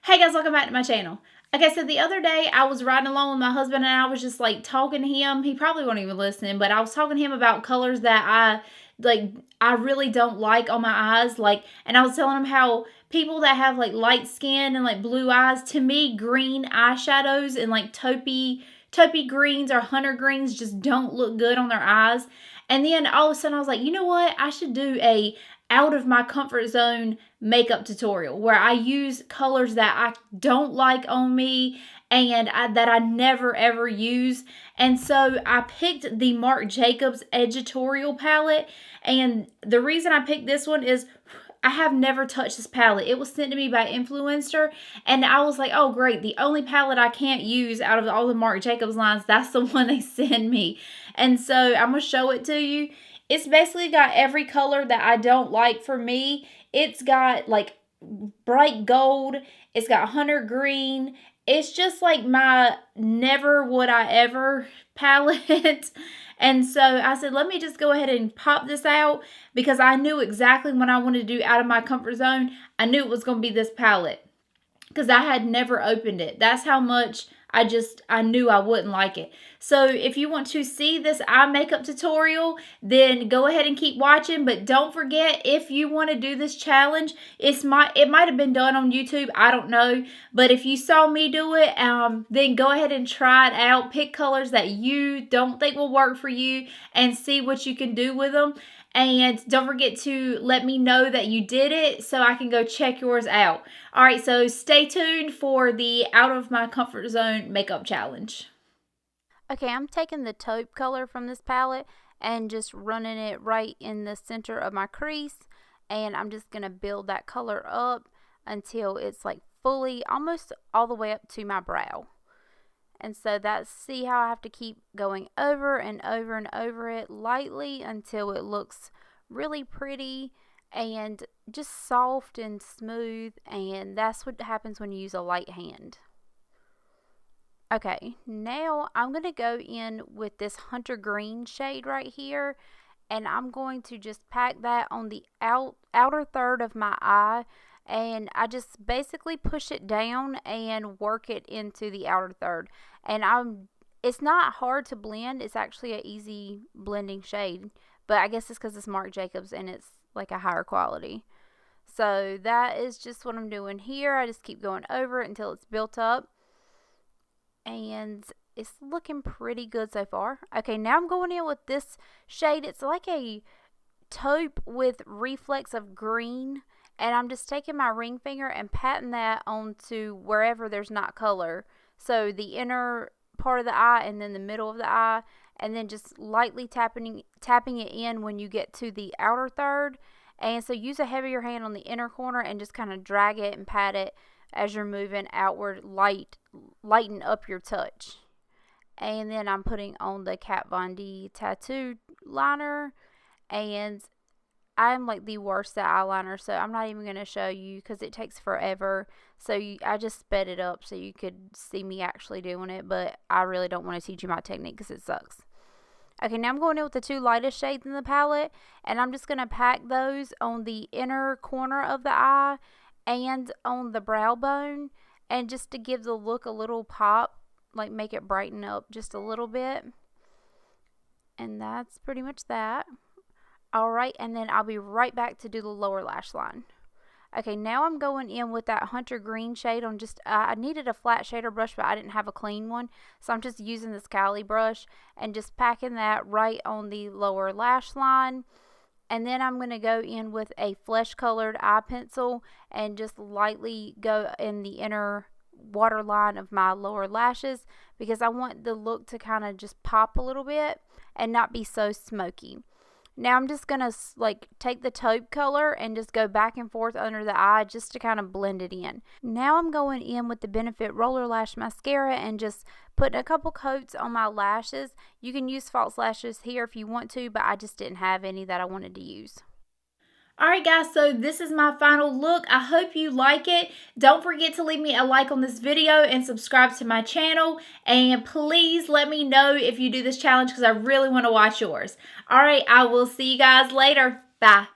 Hey guys, welcome back to my channel. Okay, so the other day I was riding along with my husband and I was just like talking to him. He probably won't even listen, but I was talking to him about colors that I really don't like on my eyes. And I was telling him how people that have like light skin and like blue eyes, to me, green eyeshadows and like taupey greens or hunter greens just don't look good on their eyes. And then all of a sudden I was like, you know what? I should do a out of my comfort zone makeup tutorial where I use colors that I don't like on me and that I never ever use. And so I picked the Marc Jacobs EDGITORIAL palette, and the reason I picked this one is I have never touched this palette. It was sent to me by Influenster, and I was like, oh great, the only palette I can't use out of all the Marc Jacobs lines, that's the one they send me. And so I'm going to show it to you. It's basically got every color that I don't like for me. It's got like bright gold. It's got hunter green. It's just like my never would I ever palette. And so I said, let me just go ahead and pop this out because I knew exactly what I wanted to do out of my comfort zone. I knew it was going to be this palette because I had never opened it. That's how much I knew I wouldn't like it. So if you want to see this eye makeup tutorial, then go ahead and keep watching. But don't forget, if you want to do this challenge, it might have been done on YouTube. I don't know. But if you saw me do it, then go ahead and try it out. Pick colors that you don't think will work for you and see what you can do with them. And don't forget to let me know that you did it so I can go check yours out. All right, so stay tuned for the Out of My Comfort Zone makeup challenge. Okay, I'm taking the taupe color from this palette and just running it right in the center of my crease. And I'm just going to build that color up until it's like fully, almost all the way up to my brow. And so see how I have to keep going over and over and over it lightly until it looks really pretty and just soft and smooth. And that's what happens when you use a light hand. Okay, now I'm going to go in with this hunter green shade right here. And I'm going to just pack that on the outer third of my eye. And I just basically push it down and work it into the outer third. And it's not hard to blend. It's actually an easy blending shade. But I guess it's because it's Marc Jacobs and it's like a higher quality. So that is just what I'm doing here. I just keep going over it until it's built up. And it's looking pretty good so far. Okay, now I'm going in with this shade. It's like a taupe with reflex of green. And I'm just taking my ring finger and patting that onto wherever there's not color. So the inner part of the eye and then the middle of the eye. And then just lightly tapping it in when you get to the outer third. And so use a heavier hand on the inner corner and just kind of drag it and pat it as you're moving outward, lighten up your touch. And then I'm putting on the Kat Von D tattoo liner. And I'm like the worst at eyeliner, so I'm not even going to show you because it takes forever. So I just sped it up so you could see me actually doing it, but I really don't want to teach you my technique because it sucks. Okay, now I'm going in with the two lightest shades in the palette, and I'm just going to pack those on the inner corner of the eye and on the brow bone, and just to give the look a little pop, like make it brighten up just a little bit. And that's pretty much that. Alright, and then I'll be right back to do the lower lash line. Okay, now I'm going in with that hunter green shade on just, I needed a flat shader brush, but I didn't have a clean one. So I'm just using this Cali brush and just packing that right on the lower lash line. And then I'm going to go in with a flesh colored eye pencil and just lightly go in the inner waterline of my lower lashes because I want the look to kind of just pop a little bit and not be so smoky. Now I'm just going to like take the taupe color and just go back and forth under the eye just to kind of blend it in. Now I'm going in with the Benefit Roller Lash Mascara and just putting a couple coats on my lashes. You can use false lashes here if you want to, but I just didn't have any that I wanted to use. Alright guys, so this is my final look. I hope you like it. Don't forget to leave me a like on this video and subscribe to my channel. And please let me know if you do this challenge because I really want to watch yours. Alright, I will see you guys later. Bye.